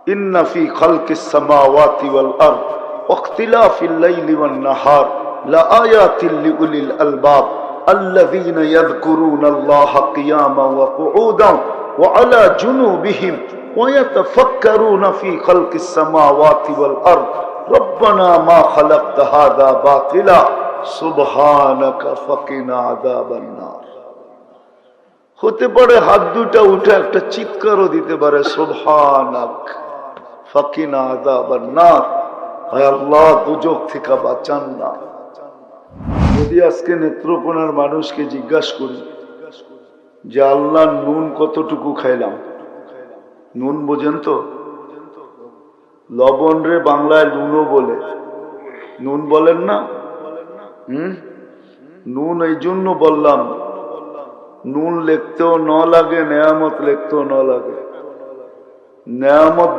ইন্না ফি খালকিস সামাওয়াতি ওয়াল আরদ ওয়াখতিলাফিল লাইলি ওয়ান নাহার লাআয়াতিল লিউলিল আলবাব আল্লাযীনা ইয়াযকুরুনাল্লাহা কিয়ামান ওয়া কুউদান ওয়া আলা জুনুবিহিম ওয়া ইয়াতাফাক্কারুনা ফি খালকিস সামাওয়াতি ওয়াল আরদ রব্বানা মা খালাকতা হাযা বাতিলা সুবহানাকা ফাকিনা আযাবান নার। হতে পারে হাত দুটা উঠে একটা চিৎকারও দিতে পারে, সুবহানাক ফাকিনা আযাবান নার, হায় আল্লাহ দুজক থেকে বাঁচান না। যদি আজকে নেত্রকোনার মানুষকে জিজ্ঞাসা করি যে আল্লাহ নুন কতটুকু খাইলাম, নুন বোঝেন তো? লবণ রে বাংলায় নুনও বলে, নুন বলেন না? নুন এই জন্য বললাম, নুন লিখতেও ন লাগে, নেয়ামত লিখতেও ন লাগে। নেয়ামত